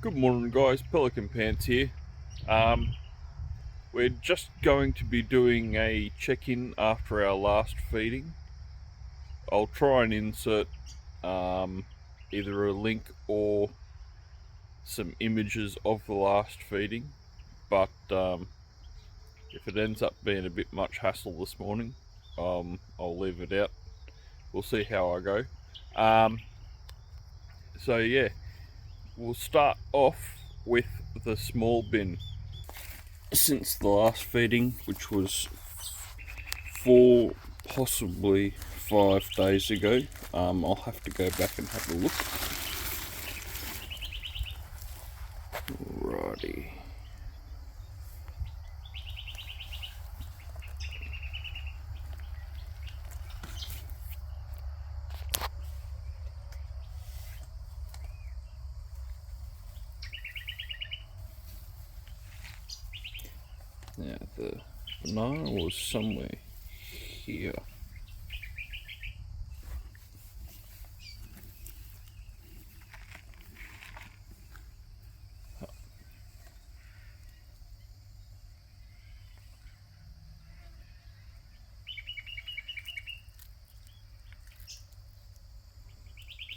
Good morning, guys. Pelican Pants here. We're just going to be doing a check-in after our last feeding. I'll try and insert either a link or some images of the last feeding, but if it ends up being a bit much hassle this morning, I'll leave it out. We'll see how I go. So yeah, we'll start off with the small bin. Since the last feeding, which was 4, possibly 5 days ago, I'll have to go back and have a look. Righty. Now the banana was somewhere here.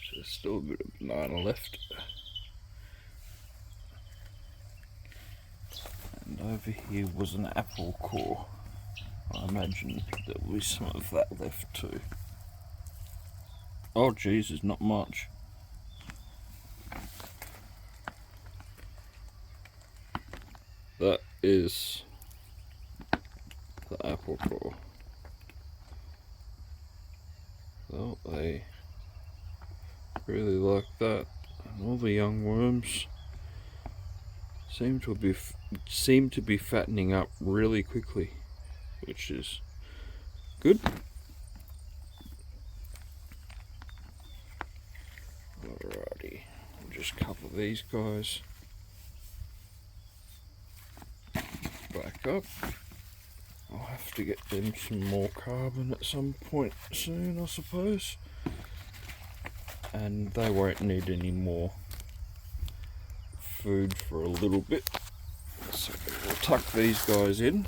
So there's still a bit of banana left. And over here was an apple core. I imagine there will be some of that left too. Oh geez, there's not much. That is the apple core. Well, they really like that. And all the young worms seem to be fattening up really quickly, which is good. Alrighty, I'll just cover these guys back up. I'll have to get them some more carbon at some point soon, I suppose. And they won't need any more food for a little bit. So we'll tuck these guys in.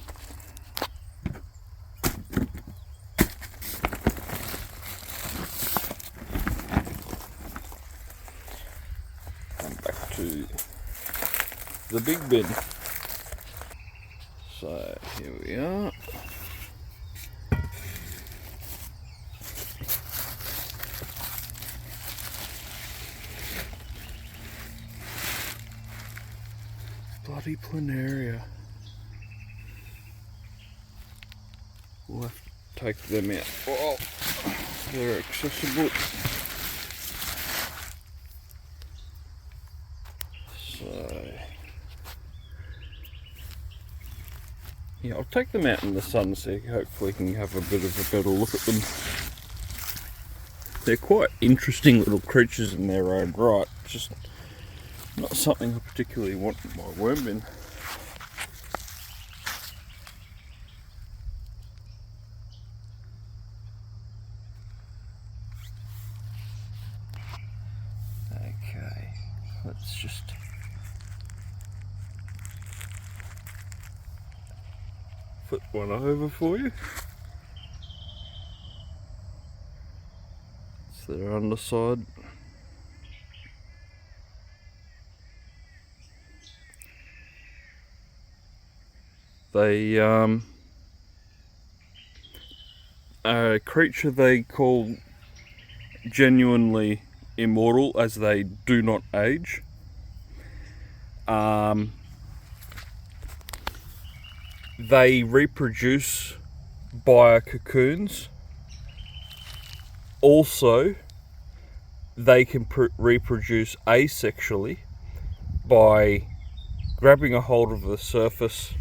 Come back to the big bin. So here we are. Bloody Planaria. We'll have to take them out. Oh, they're accessible. So yeah, I'll take them out in the sun so hopefully we can have a bit of a better look at them. They're quite interesting little creatures in their own right, just not something I particularly want in my worm bin. Okay, let's just flip one over for you. It's their underside. They are a creature they call genuinely immortal, as they do not age. They reproduce via cocoons. Also, they can reproduce asexually by grabbing a hold of the surface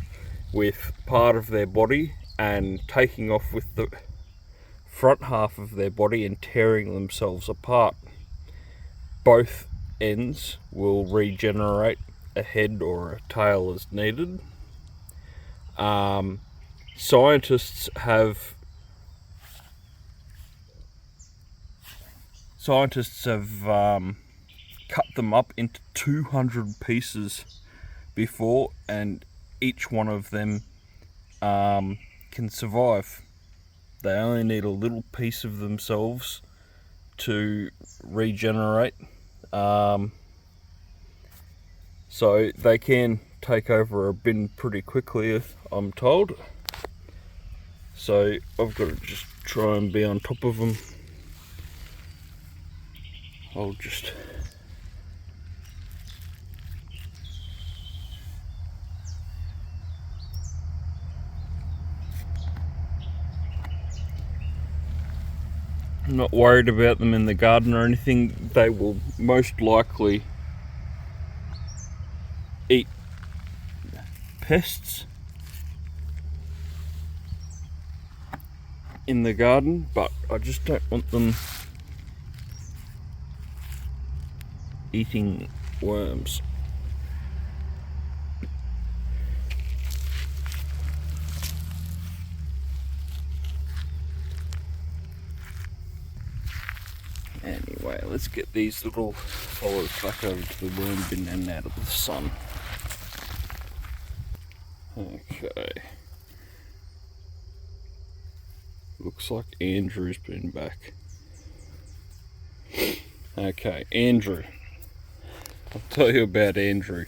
with part of their body and taking off with the front half of their body and tearing themselves apart. Both ends will regenerate a head or a tail as needed. Scientists have cut them up into 200 pieces before, and each one of them can survive. They only need a little piece of themselves to regenerate, so they can take over a bin pretty quickly, I'm told. So I've got to just try and be on top of them. I'll just I'm not worried about them in the garden or anything. They will most likely eat pests in the garden, but I just don't want them eating worms. Anyway, let's get these little fellas back over to the worm bin and out of the sun. Okay. Looks like Andrew's been back. Okay, Andrew. I'll tell you about Andrew.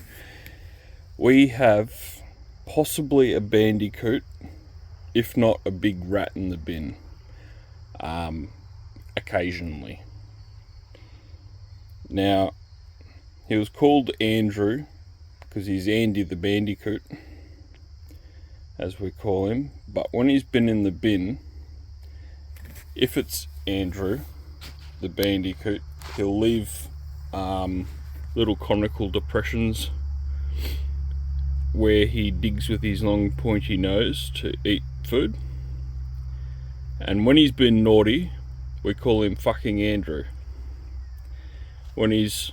We have possibly a bandicoot, if not a big rat in the bin, occasionally. Now, he was called Andrew because he's Andy the Bandicoot, as we call him. But when he's been in the bin, if it's Andrew the Bandicoot, he'll leave little conical depressions where he digs with his long pointy nose to eat food. And when he's been naughty, we call him fucking Andrew. When he's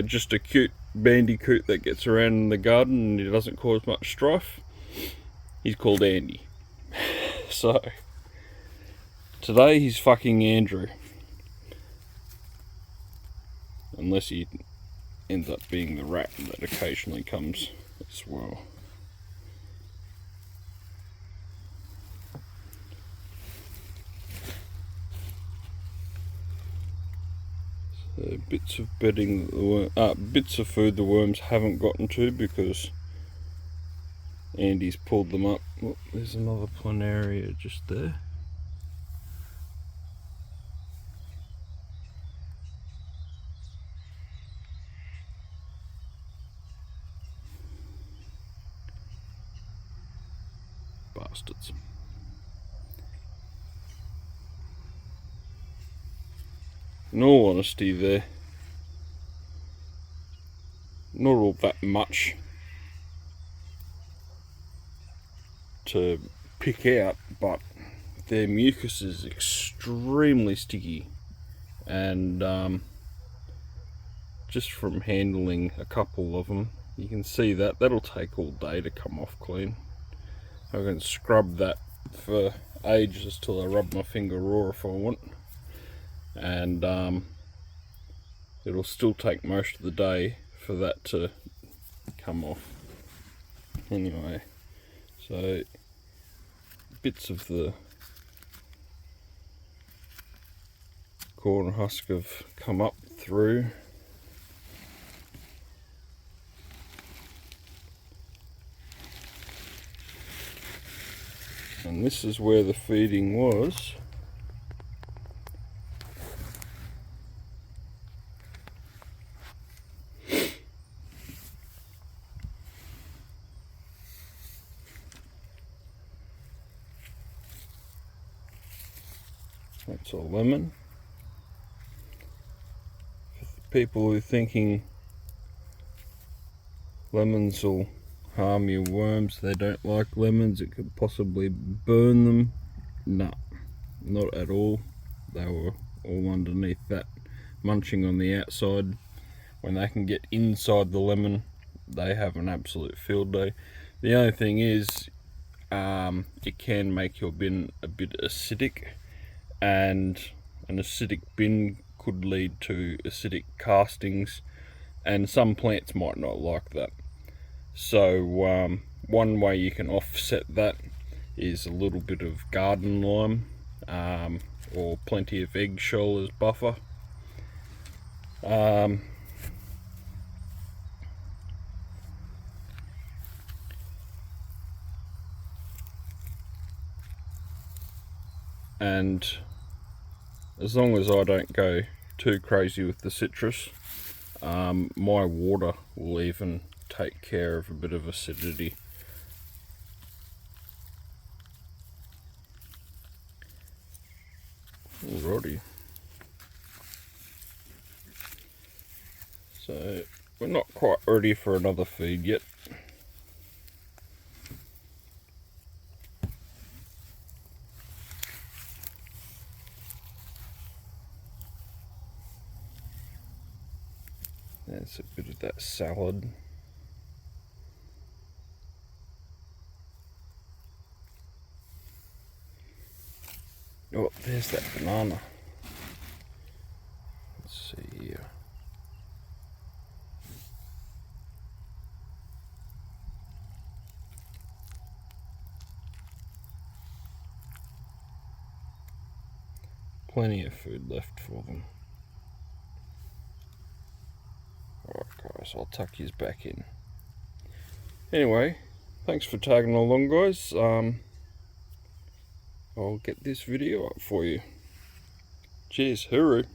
just a cute bandicoot that gets around in the garden and he doesn't cause much strife, he's called Andy. So today he's fucking Andrew, unless he ends up being the rat that occasionally comes as well. So bits of bedding, bits of food the worms haven't gotten to because Andy's pulled them up. Oh, there's another Planaria just there. Bastards. In all honesty, they're not all that much to pick out, but their mucus is extremely sticky, and just from handling a couple of them, you can see that that'll take all day to come off clean. I can scrub that for ages till I rub my finger raw if I want, and it'll still take most of the day for that to come off. Anyway, so bits of the corn husk have come up through. And this is where the feeding was. That's a lemon. For the people who are thinking lemons will harm your worms, they don't like lemons, it could possibly burn them. No, not at all. They were all underneath that, munching on the outside. When they can get inside the lemon, they have an absolute field day. The only thing is, it can make your bin a bit acidic, and an acidic bin could lead to acidic castings, and some plants might not like that. So one way you can offset that is a little bit of garden lime, or plenty of eggshell as buffer. And as long as I don't go too crazy with the citrus, my water will even take care of a bit of acidity. Alrighty. So we're not quite ready for another feed yet. There's a bit of that salad. Oh, there's that banana. Let's see here. Plenty of food left for them. Alright guys, I'll tuck his back in. Anyway, thanks for tagging along guys. I'll get this video up for you. Cheers, hooroo.